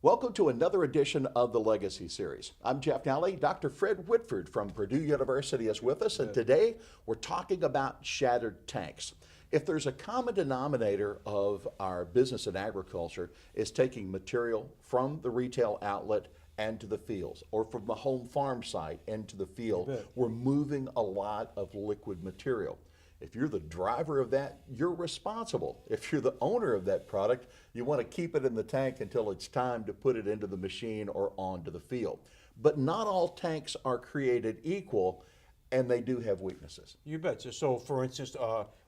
Welcome to another edition of the Legacy Series. I'm Jeff Nally. Dr. Fred Whitford from Purdue University is with us, and today we're talking about shattered tanks. If there's a common denominator of our business and agriculture, is taking material from the retail outlet and to the fields, or from the home farm site into the field. We're moving a lot of liquid material. If you're the driver of that, you're responsible. If you're the owner of that product, you want to keep it in the tank until it's time to put it into the machine or onto the field. But not all tanks are created equal, and they do have weaknesses. You betcha. So, for instance,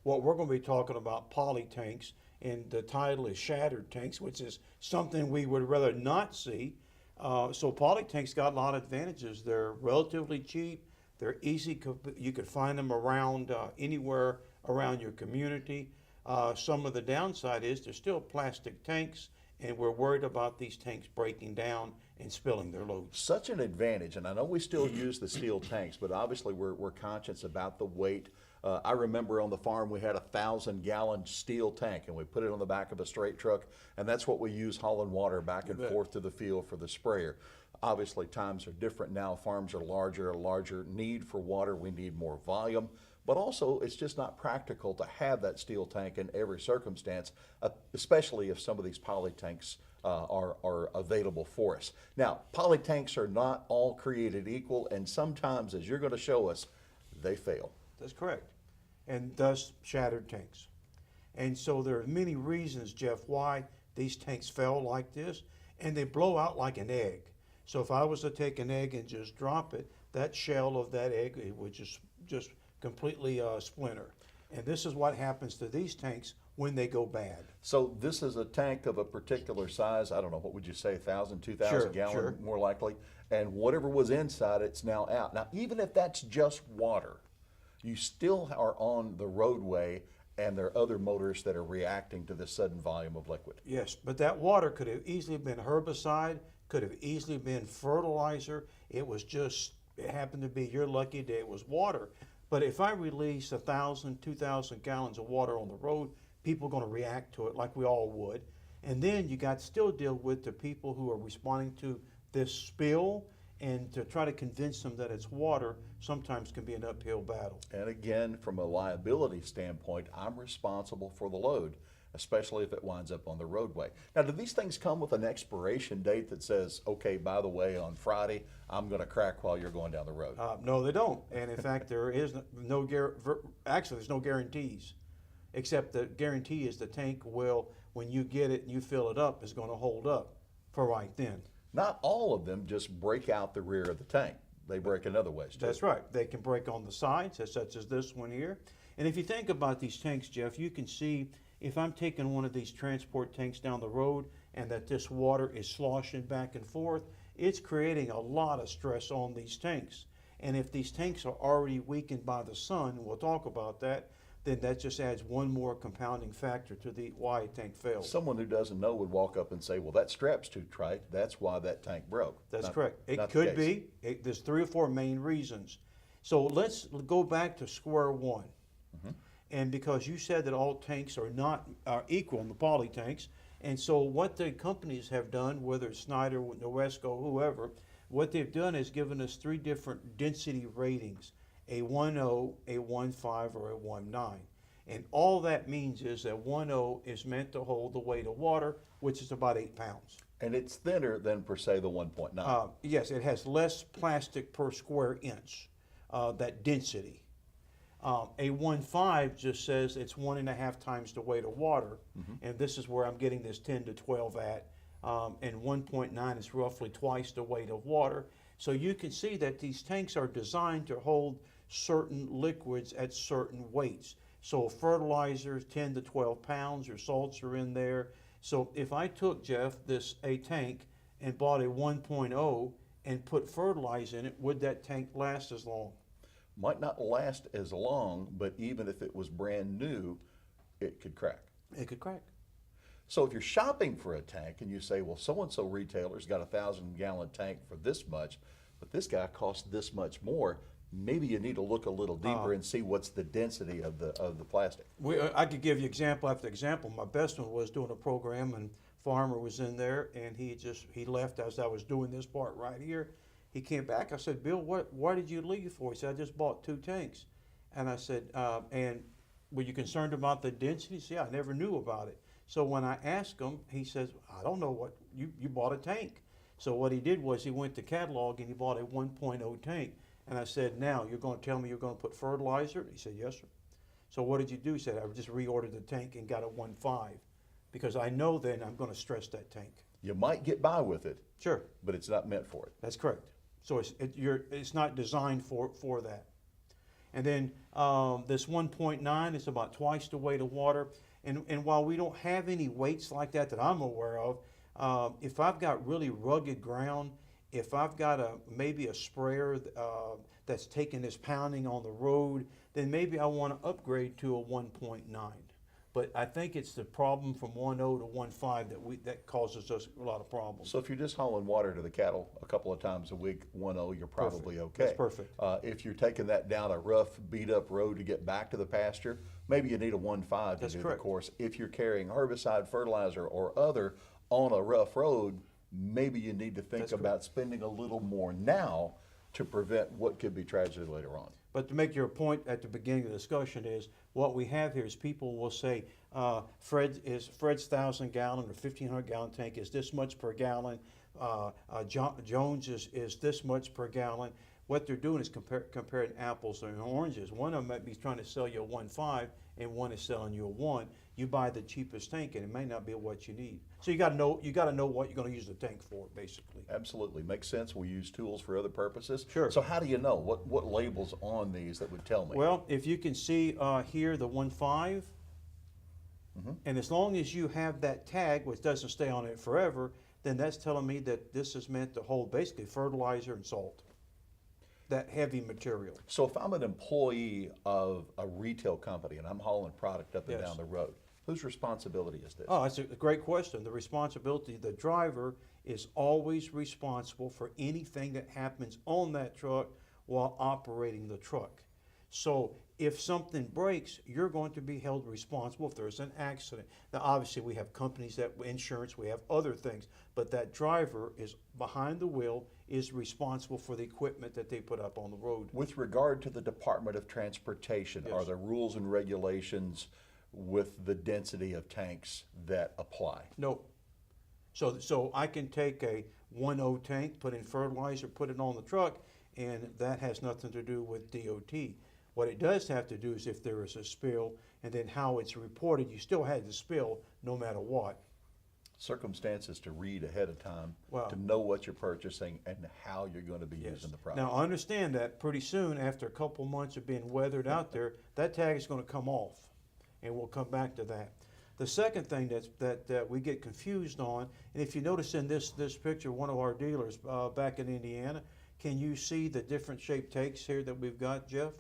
what we're going to be talking about poly tanks, and the title is Shattered Tanks, which is something we would rather not see. So poly tanks got a lot of advantages. They're relatively cheap. They're easy. You could find them around anywhere around your community. Some of the downside is they're still plastic tanks, and we're worried about these tanks breaking down and spilling their loads. Such an advantage, and I know we still use the steel tanks, but obviously we're conscious about the weight. I remember on the farm we had a 1,000-gallon steel tank, and we put it on the back of a straight truck, and that's what we use hauling water back and forth to the field for the sprayer. Obviously times are different now. Farms are larger, a larger need for water. We need more volume, but also it's just not practical to have that steel tank in every circumstance, especially if some of these poly tanks are available for us. Now, poly tanks are not all created equal, and sometimes, as you're going to show us, they fail. That's correct, and thus shattered tanks. And so there are many reasons, Jeff, why these tanks fail like this, and they blow out like an egg. So if I was to take an egg and just drop it, that shell of that egg, it would just completely splinter. And this is what happens to these tanks when they go bad. So this is a tank of a particular size, I don't know, what would you say, 1,000, 2,000 gallon, more likely, and whatever was inside it's now out. Now, even if that's just water, you still are on the roadway, and there are other motors that are reacting to this sudden volume of liquid. Yes, but that water could have easily been herbicide, could have easily been fertilizer. It happened to be your lucky day, it was water. But if I release 1,000, 2,000 gallons of water on the road, people are going to react to it like we all would. And then you got to still deal with the people who are responding to this spill, and to try to convince them that it's water sometimes can be an uphill battle. And again, from a liability standpoint, I'm responsible for the load, especially if it winds up on the roadway. Now, do these things come with an expiration date that says, okay, by the way, on Friday, I'm going to crack while you're going down the road? No, they don't. And in fact, there is actually, there's no guarantees, except the guarantee is the tank will, when you get it and you fill it up, is going to hold up for right then. Not all of them just break out the rear of the tank. They break in other ways, too. That's right. They can break on the sides, such as this one here. And if you think about these tanks, Jeff, you can see if I'm taking one of these transport tanks down the road and that this water is sloshing back and forth, it's creating a lot of stress on these tanks. And if these tanks are already weakened by the sun, and we'll talk about that, then that just adds one more compounding factor to why a tank fails. Someone who doesn't know would walk up and say, well, that strap's too tight. That's why that tank broke. That's correct. It could be. There's 3 or 4 main reasons. So let's go back to square one. And because you said that all tanks are equal in the poly tanks, and so what the companies have done, whether it's Snyder, Noesco, whoever, what they've done is given us 3 different density ratings: a 1.0, a 1.5, or a 1.9. And all that means is that 1.0 is meant to hold the weight of water, which is about 8 pounds. And it's thinner than, per se, the 1.9. Yes, it has less plastic per square inch, that density. A 1.5 just says it's 1.5 times the weight of water, and this is where I'm getting this 10 to 12 at, and 1.9 is roughly twice the weight of water. So you can see that these tanks are designed to hold certain liquids at certain weights. So fertilizers, 10 to 12 pounds, your salts are in there. So if I took, Jeff, a tank and bought a 1.0 and put fertilizer in it, would that tank last as long? Might not last as long, but even if it was brand new, it could crack. It could crack. So if you're shopping for a tank and you say, well, so-and-so retailer's got a 1,000-gallon tank for this much, but this guy costs this much more, maybe you need to look a little deeper and see what's the density of the plastic. I could give you example after example. My best one was doing a program, and farmer was in there, and he left as I was doing this part right here. He came back. I said, Bill, why did you leave for? He said, I just bought 2 tanks. And I said, and were you concerned about the density? He said, yeah, I never knew about it. So when I asked him, he says, I don't know what, you bought a tank. So what he did was he went to catalog and he bought a 1.0 tank. And I said, now you're going to tell me you're going to put fertilizer? He said, yes, sir. So what did you do? He said, I just reordered the tank and got a 1.5 because I know then I'm going to stress that tank. You might get by with it, Sure. but it's not meant for it. That's correct. So it's not designed for that. And then this 1.9 is about twice the weight of water. And while we don't have any weights like that I'm aware of, if I've got really rugged ground, if I've got maybe a sprayer that's taking this pounding on the road, then maybe I want to upgrade to a 1.9. But I think it's the problem from 1.0 to 1.5 that causes us a lot of problems. So if you're just hauling water to the cattle a couple of times a week, 1.0, you're probably okay. That's perfect. If you're taking that down a rough, beat-up road to get back to the pasture, maybe you need a 1.5 to do the course. If you're carrying herbicide, fertilizer, or other on a rough road, maybe you need to think about spending a little more now to prevent what could be tragedy later on. But to make your point at the beginning of the discussion is, what we have here is people will say, Fred's 1,000-gallon or 1,500-gallon tank is this much per gallon. Jones is this much per gallon. What they're doing is comparing apples and oranges. One of them might be trying to sell you a 1.5 and one is selling you a 1. You buy the cheapest tank and it may not be what you need. So you got to know what you're going to use the tank for, basically. Absolutely. Makes sense. We use tools for other purposes. Sure. So how do you know? What labels on these that would tell me? Well, if you can see here the 1.5, and as long as you have that tag, which doesn't stay on it forever, then that's telling me that this is meant to hold basically fertilizer and salt, that heavy material. So if I'm an employee of a retail company and I'm hauling product up and down the road, whose responsibility is this? Oh, that's a great question. The responsibility, the driver is always responsible for anything that happens on that truck while operating the truck. So if something breaks, you're going to be held responsible if there's an accident. Now, obviously, we have companies that insurance, we have other things, but that driver is behind the wheel, is responsible for the equipment that they put up on the road. With regard to the Department of Transportation, are there rules and regulations with the density of tanks that apply? No. So I can take a 1.0 tank, put in fertilizer, put it on the truck, and that has nothing to do with DOT. What it does have to do is if there is a spill, and then how it's reported, you still had the spill no matter what. Circumstances to read ahead of time, Wow. to know what you're purchasing and how you're going to be using the product. Now, I understand that pretty soon, after a couple months of being weathered out there, that tag is going to come off, and we'll come back to that. The second thing that we get confused on, and if you notice in this picture, one of our dealers back in Indiana, can you see the different shaped tanks here that we've got, Jeff?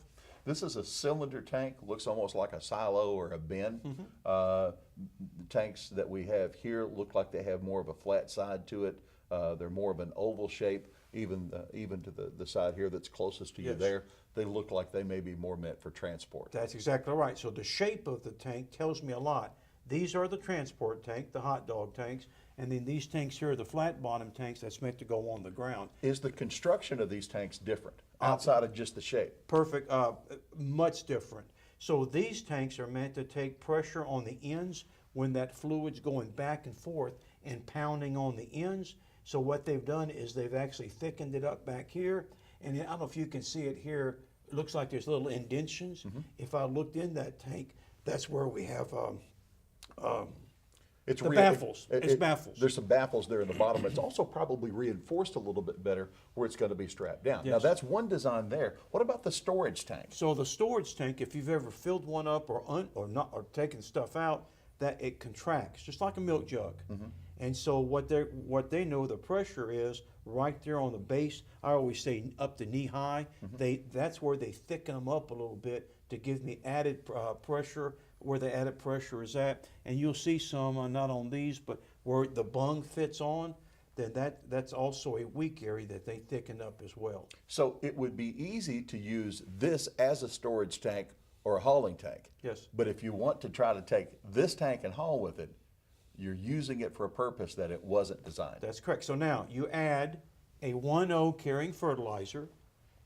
This is a cylinder tank, looks almost like a silo or a bin. The tanks that we have here look like they have more of a flat side to it. They're more of an oval shape, even to the side here that's closest to you there. They look like they may be more meant for transport. That's exactly right. So the shape of the tank tells me a lot. These are the transport tank, the hot dog tanks, and then these tanks here are the flat bottom tanks that's meant to go on the ground. Is the construction of these tanks different outside of just the shape? Perfect, much different. So these tanks are meant to take pressure on the ends when that fluid's going back and forth and pounding on the ends. So what they've done is they've actually thickened it up back here. And I don't know if you can see it here. It looks like there's little indentions. If I looked in that tank, that's where we have It's the baffles. It's baffles. There's some baffles there in the bottom. It's also probably reinforced a little bit better where it's going to be strapped down. Now that's one design there. What about the storage tank? So the storage tank, if you've ever filled one up or taken stuff out, that it contracts just like a milk jug. And so what they know the pressure is right there on the base. I always say up to knee high. That's where they thicken them up a little bit to give me added pressure where the added pressure is at. And you'll see some, not on these, but where the bung fits on, then that's also a weak area that they thicken up as well. So it would be easy to use this as a storage tank or a hauling tank. Yes. But if you want to try to take this tank and haul with it, you're using it for a purpose that it wasn't designed. That's correct. So now you add a 1.0 carrying fertilizer.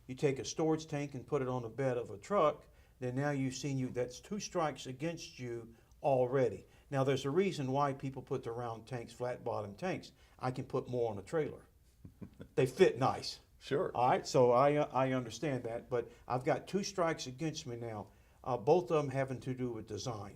You take a storage tank and put it on the bed of a truck. Then now you've seen that's 2 strikes against you already. Now there's a reason why people put the round tanks, flat bottom tanks. I can put more on a trailer. They fit nice. Sure. All right, so I understand that, but I've got 2 strikes against me now, both of them having to do with design.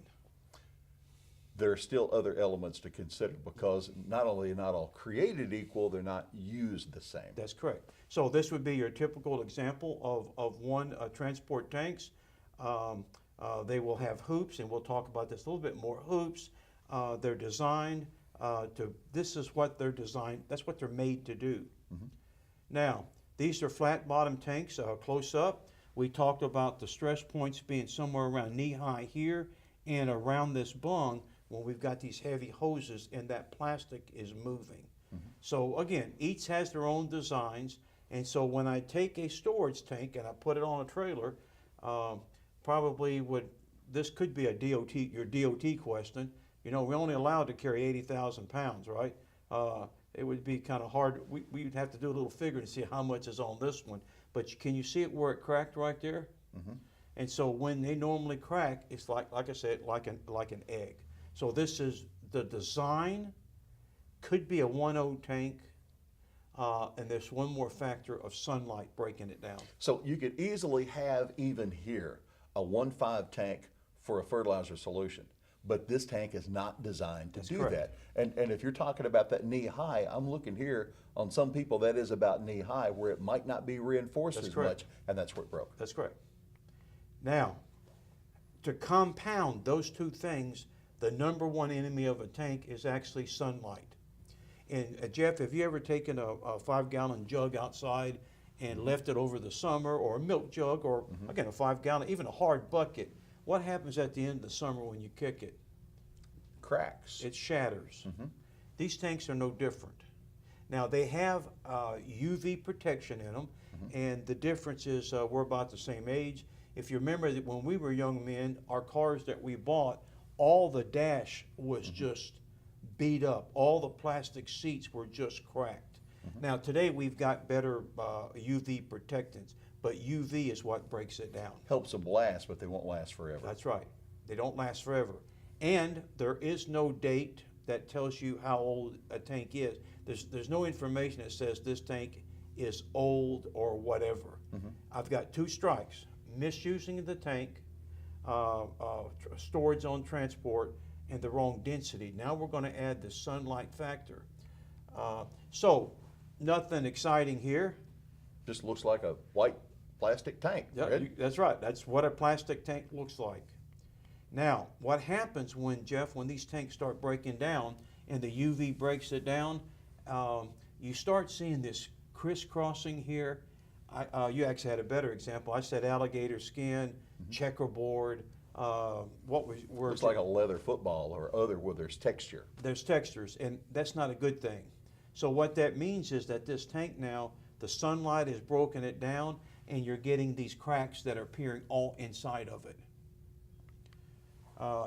There are still other elements to consider because not only are not all created equal, they're not used the same. That's correct. So this would be your typical example of one transport tanks. They will have hoops, and we'll talk about this a little bit more. Hoops, they're designed this is what they're designed, that's what they're made to do. Mm-hmm. Now, these are flat bottom tanks, close up. We talked about the stress points being somewhere around knee high here and around this bung when we've got these heavy hoses and that plastic is moving. Mm-hmm. So again, each has their own designs, and so when I take a storage tank and I put it on a trailer, this could be your DOT question. You know, we're only allowed to carry 80,000 pounds, right? It would be kind of hard. We'd have to do a little figure to see how much is on this one. But can you see it where it cracked right there? Mm-hmm. And so when they normally crack, it's like I said, like an egg. So this is the design. Could be a 1.0 tank, and there's one more factor of sunlight breaking it down. So you could easily have even here a 1.5 tank for a fertilizer solution. But this tank is not designed to do that. And if you're talking about that knee high, I'm looking here on some people that is about knee high where it might not be reinforced as much, and that's where it broke. That's correct. Now, to compound those two things, the number one enemy of a tank is actually sunlight. And Jeff, have you ever taken a 5-gallon jug outside and left it over the summer, or a milk jug, or again, a 5-gallon, even a hard bucket? What happens at the end of the summer when you kick it? Cracks. It shatters. These tanks are no different. Now, they have UV protection in them, and the difference is we're about the same age. If you remember that when we were young men, our cars that we bought, all the dash was just beat up. All the plastic seats were just cracked. Now, today we've got better UV protectants. But UV is what breaks it down. Helps them last, but they won't last forever. That's right. They don't last forever. And there is no date that tells you how old a tank is. There's no information that says this tank is old or whatever. I've got 2 strikes: misusing the tank, storage on transport, and the wrong density. Now we're going to add the sunlight factor. So nothing exciting here. Just looks like a white plastic tank. Yeah, that's right. That's what a plastic tank looks like. Now, what happens when these tanks start breaking down and the UV breaks it down, you start seeing this crisscrossing here. You actually had a better example. I said alligator skin, checkerboard. Looks like a leather football or other where there's texture. There's textures, and that's not a good thing. So what that means is that this tank now, the sunlight has broken it down, and you're getting these cracks that are appearing all inside of it.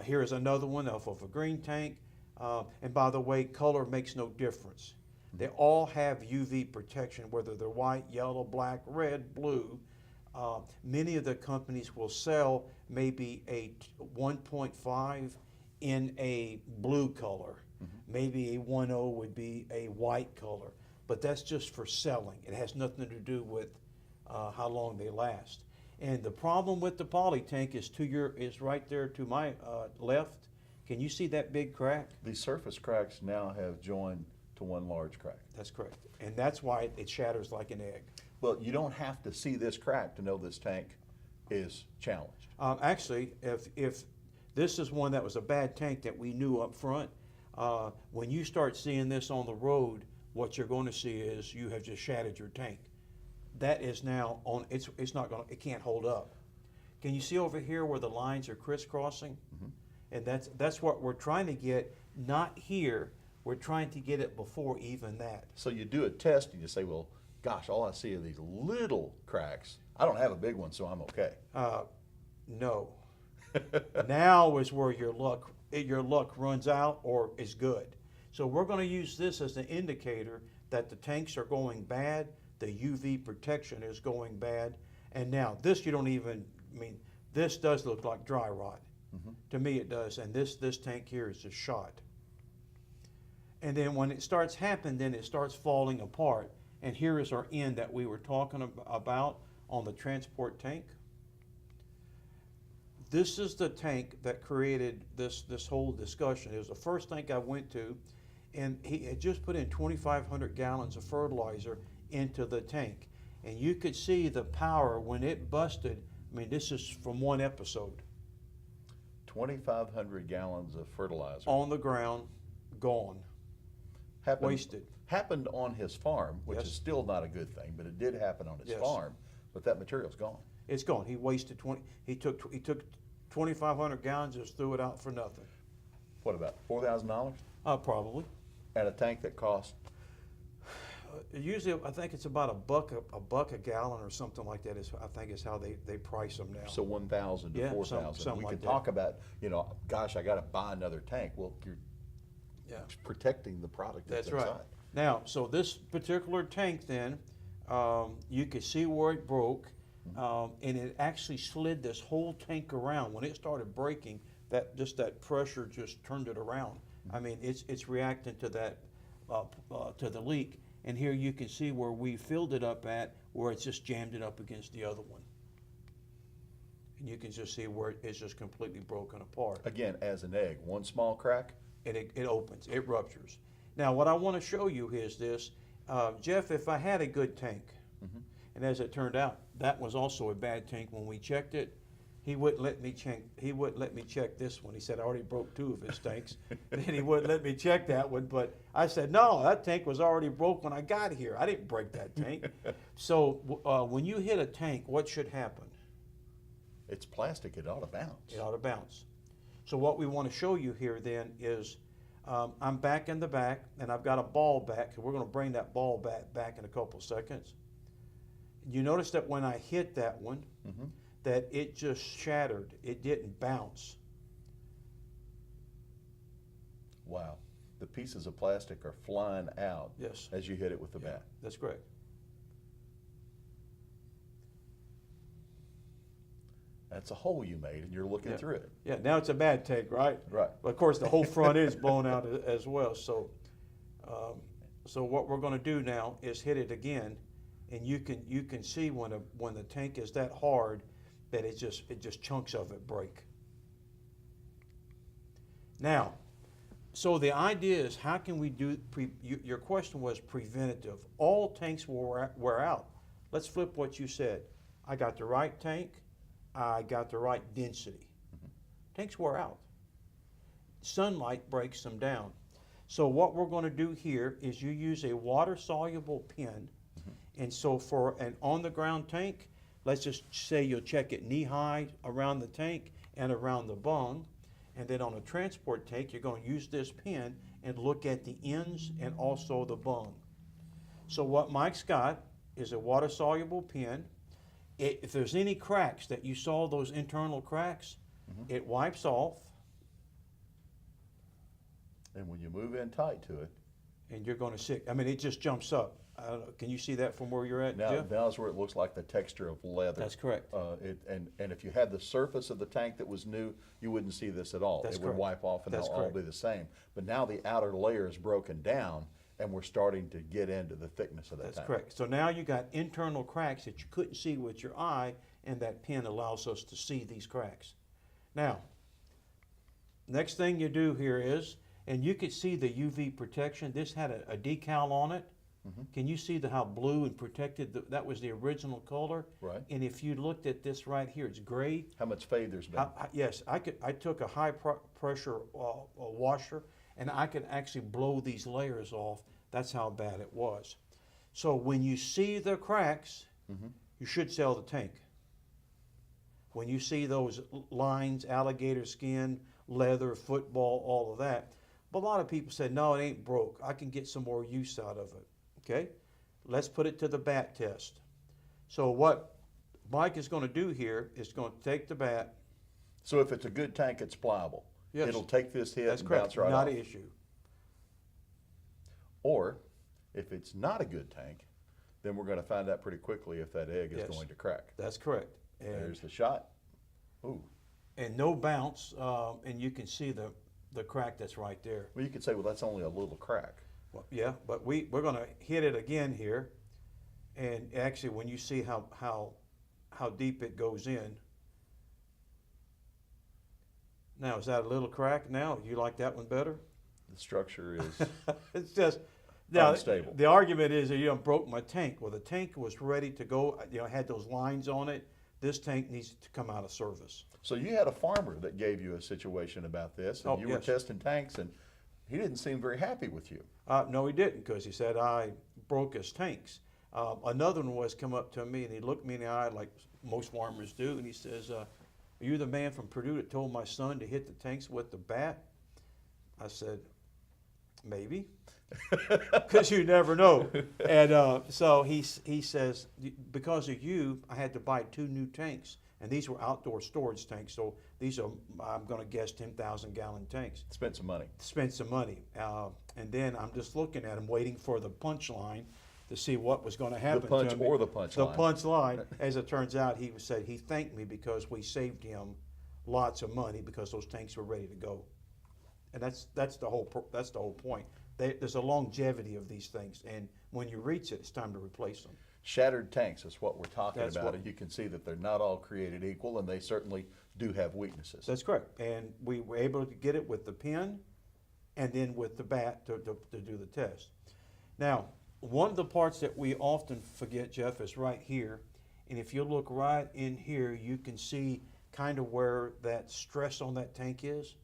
Here is another one of a green tank. And by the way, color makes no difference. They all have UV protection, whether they're white, yellow, black, red, blue. Many of the companies will sell maybe a 1.5 in a blue color. Maybe a 1.0 would be a white color. But that's just for selling. It has nothing to do with how long they last. And the problem with the poly tank is right there to my left. Can you see that big crack? These surface cracks now have joined to one large crack. That's correct. And that's why it shatters like an egg. Well, you don't have to see this crack to know this tank is challenged. Actually, if this is one that was a bad tank that we knew up front, when you start seeing this on the road, what you're going to see is you have just shattered your tank. That is now on. It can't hold up. Can you see over here where the lines are crisscrossing? And that's what we're trying to get. Not here. We're trying to get it before even that. So you do a test and you say, well, gosh, all I see are these little cracks. I don't have a big one, so I'm okay. No. Now is where your luck your luck runs out or is good. So we're going to use this as an indicator that the tanks are going bad, the UV protection is going bad, and now this you don't even, I mean, this does look like dry rot. To me it does, and this tank here is just shot. And then when it starts happening, then it starts falling apart. And here is our end that we were talking about on the transport tank. This is the tank that created this whole discussion. It was the first tank I went to, and he had just put in 2,500 gallons of fertilizer into the tank. And you could see the power when it busted. I mean, this is from one episode. 2,500 gallons of fertilizer. On the ground, gone. Wasted. Happened on his farm, which Yes. is still not a good thing, but it did happen on his Yes. farm. But that material's gone. It's gone. He wasted 20. He took 2,500 gallons, just threw it out for nothing. What about $4,000? Probably. And a tank that cost Usually, I think it's about a buck a gallon or something like that. I think is how they price them now. so 1,000 to Yeah, 4,000. something We like could that. talk about, gosh, I got to buy another tank. Well, you're Yeah, protecting the product that's that's right. inside. Now, so this particular tank, then you could see where it broke, and it actually slid this whole tank around. When it started breaking, that pressure just turned it around. I mean, it's reacting to that to the leak. And here you can see where we filled it up at, where it's just jammed it up against the other one. And you can just see where it's just completely broken apart. Again, as an egg, one small crack. It opens, it ruptures. Now, what I want to show you is this. Jeff, if I had a good tank, and as it turned out, that was also a bad tank when we checked it, he wouldn't let me check this one. He said I already broke 2 of his tanks. And he wouldn't let me check that one. But I said, no, that tank was already broke when I got here. I didn't break that tank. So when you hit a tank, what should happen? It's plastic. It ought to bounce. It ought to bounce. So what we want to show you here then is I'm back in the back, and I've got a ball back. We're going to bring that ball back in a couple seconds. You notice that when I hit that one, that it just shattered. It didn't bounce. Wow. The pieces of plastic are flying out Yes. as you hit it with the bat. That's correct. That's a hole you made, and you're looking Yeah. through it. Yeah, now it's a bad tank, right? Right. But of course, the whole front is blown out as well. So, so what we're going to do now is hit it again, and you can see when the tank is that hard that it just chunks of it break. Now, so the idea is how can we do? Your question was preventative. All tanks will wear out. Let's flip what you said. I got the right tank. I got the right density. Tanks wear out. Sunlight breaks them down. So what we're going to do here is you use a water-soluble pen. And so for an on-the-ground tank, let's just say you'll check it knee-high around the tank and around the bung. And then on a transport tank, you're going to use this pen and look at the ends and also the bung. So what Mike's got is a water-soluble pen. If there's any cracks that you saw, those internal cracks, it wipes off. And when you move in tight to it, And you're going to see, I mean, it just jumps up. I don't know, can you see that from where you're at, now Jeff? now's where it looks like the texture of leather. That's correct. And if you had the surface of the tank that was new, you wouldn't see this at all. That's It would correct. wipe off, and That's they'll all correct. be the same. But now the outer layer is broken down, and we're starting to get into the thickness of that That's tank. correct. So now you got internal cracks that you couldn't see with your eye, and that pen allows us to see these cracks. Now, next thing you do here is, and you could see the UV protection. This had a decal on it. Can you see how blue and protected, that was the original color? Right. And if you looked at this right here, it's gray. How much fade there's been? Yes, I took a high pressure washer, and I could actually blow these layers off. That's how bad it was. So when you see the cracks, you should sell the tank. When you see those lines, alligator skin, leather, football, all of that. But a lot of people said, no, it ain't broke. I can get some more use out of it. Okay? Let's put it to the bat test. So what Mike is going to do here is going to take the bat. So if it's a good tank, it's pliable. Yes. It'll take this hit That's and correct. bounce right Not off. an issue. Or if it's not a good tank, then we're going to find out pretty quickly if that egg is Yes. going to crack. That's correct. And, There's the shot. Ooh. and no bounce, and you can see the crack that's right there. Well, you could say, well, that's only a little crack. Well, yeah, but we're going to hit it again here, and actually, when you see how deep it goes in. Now, is that a little crack? Now, you like that one better? The structure is It's just now unstable. the argument is that broke my tank. Well, the tank was ready to go. Had those lines on it. This tank needs to come out of service. So you had a farmer that gave you a situation about this, and Oh, you were yes. testing tanks, and he didn't seem very happy with you. No, he didn't, because he said I broke his tanks. Another one was come up to me, and he looked me in the eye like most farmers do, and he says, "Are you the man from Purdue that told my son to hit the tanks with the bat?" I said, "Maybe," because you never know. And so he says, "Because of you, I had to buy 2 new tanks, and these were outdoor storage tanks. So these are, I'm going to guess, 10,000-gallon tanks." Spent some money. Spent some money, and then I'm just looking at him, waiting for the punchline to see what was going to happen. The punch to me. or the punchline. The punchline. As it turns out, he said he thanked me because we saved him lots of money because those tanks were ready to go. And that's the whole point. There's a longevity of these things, and when you reach it, it's time to replace them. Shattered tanks is what we're talking That's about, what- and you can see that they're not all created equal, and they certainly do have weaknesses. That's correct. And we were able to get it with the pen and then with the bat to do the test. Now, one of the parts that we often forget, Jeff, is right here. And if you look right in here, you can see kind of where that stress on that tank is.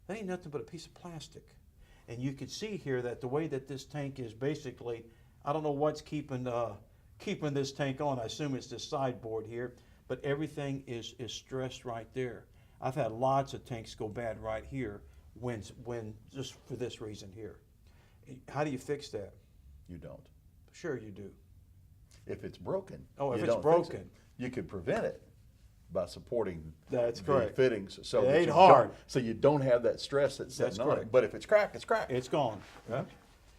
That ain't nothing but a piece of plastic. And you can see here that the way that this tank is basically, I don't know what's keeping this tank on. I assume it's this sideboard here, but everything is stressed right there. I've had lots of tanks go bad right here when just for this reason here. How do you fix that? You don't. Sure you do. If it's broken, Oh, if you it's don't fix broken. it. You could prevent it by supporting That's the correct. fittings so It that ain't you hard. don't, so you don't have that stress that's That's sitting on it. correct. But if it's cracked, it's cracked. It's gone.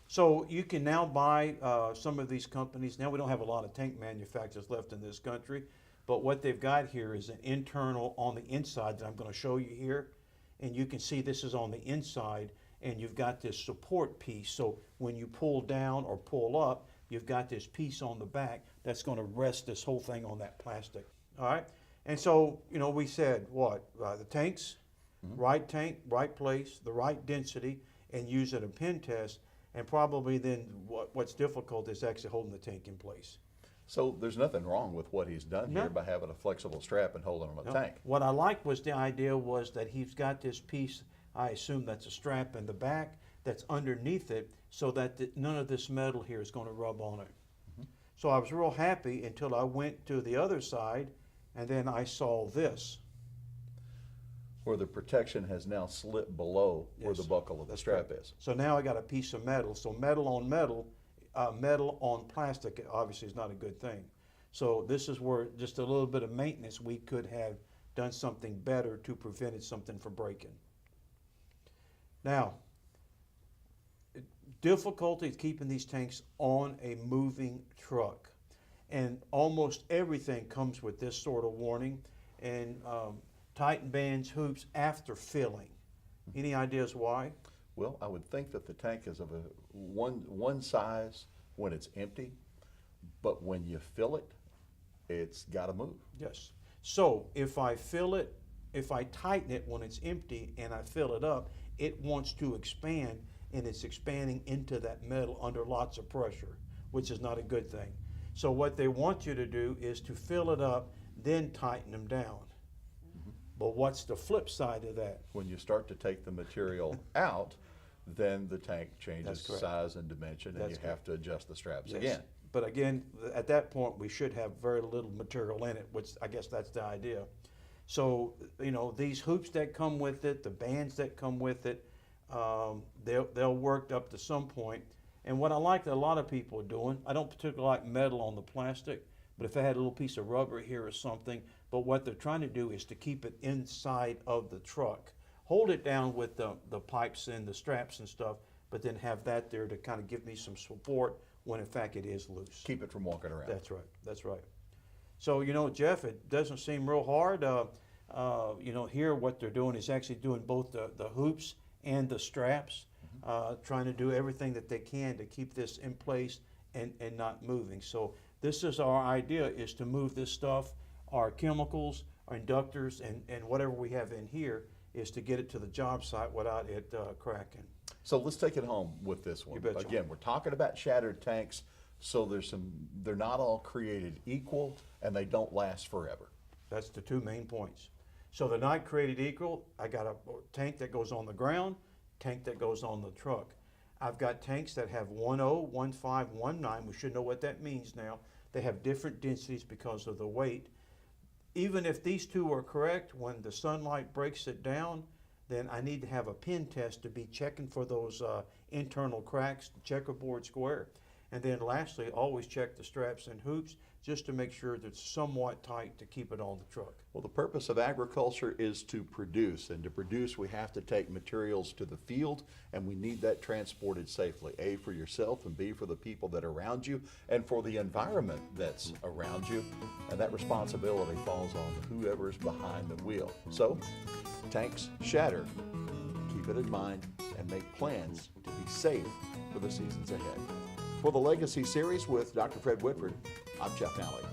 So you can now buy some of these companies. Now we don't have a lot of tank manufacturers left in this country, but what they've got here is an internal on the inside that I'm going to show you here. And you can see this is on the inside, and you've got this support piece. So when you pull down or pull up, you've got this piece on the back that's going to rest this whole thing on that plastic. All right? And so, we said what? The tanks, right tank, right place, the right density, and use it a pen test. And probably then what's difficult is actually holding the tank in place. So there's nothing wrong with what he's done No. here by having a flexible strap and holding on a No. tank. What I liked was the idea was that he's got this piece, I assume that's a strap in the back, that's underneath it, so that none of this metal here is going to rub on it. So I was real happy until I went to the other side, and then I saw this. Where the protection has now slipped below where Yes, the buckle of the that's strap correct. is. So now I got a piece of metal. So metal on plastic obviously is not a good thing. So this is where just a little bit of maintenance, we could have done something better to prevent something from breaking. Now, difficulty is keeping these tanks on a moving truck. And almost everything comes with this sort of warning. And tighten bands, hoops after filling. Any ideas why? Well, I would think that the tank is of a one size when it's empty, but when you fill it, it's got to move. Yes. So if I fill it, if I tighten it when it's empty and I fill it up, it wants to expand, and it's expanding into that metal under lots of pressure, which is not a good thing. So what they want you to do is to fill it up, then tighten them down. But what's the flip side of that? When you start to take the material out, then the tank changes That's correct. size and dimension, and That's you have to adjust the straps Yes. again. But again, at that point, we should have very little material in it, which I guess that's the idea. So, these hoops that come with it, the bands that come with it, they'll work up to some point. And what I like that a lot of people are doing, I don't particularly like metal on the plastic, but if I had a little piece of rubber here or something, but what they're trying to do is to keep it inside of the truck, hold it down with the pipes and the straps and stuff, but then have that there to kind of give me some support when in fact it is loose. Keep it from walking around. That's right. That's right. So, you know, Jeff, it doesn't seem real hard. You know, here what they're doing is actually doing both the hoops and the straps, trying to do everything that they can to keep this in place and not moving. So this is our idea, is to move this stuff, our chemicals, our inductors, and whatever we have in here, is to get it to the job site without it cracking. So let's take it home with this one. You betcha. Again, we're talking about shattered tanks, so they're not all created equal and they don't last forever. That's the two main points. So they're not created equal. I got a tank that goes on the ground, tank that goes on the truck. I've got tanks that have 1.0, 1.5, 1.9. We should know what that means now. They have different densities because of the weight. Even if these two are correct, when the sunlight breaks it down, then I need to have a pin test to be checking for those internal cracks, the checkerboard square. And then lastly, always check the straps and hoops just to make sure that it's somewhat tight to keep it on the truck. Well, the purpose of agriculture is to produce, and to produce we have to take materials to the field, and we need that transported safely, A, for yourself, and B, for the people that are around you, and for the environment that's around you, and that responsibility falls on whoever's behind the wheel. So, tanks shatter. Keep it in mind and make plans to be safe for the seasons ahead. For the Legacy Series with Dr. Fred Whitford, I'm Jeff Nally.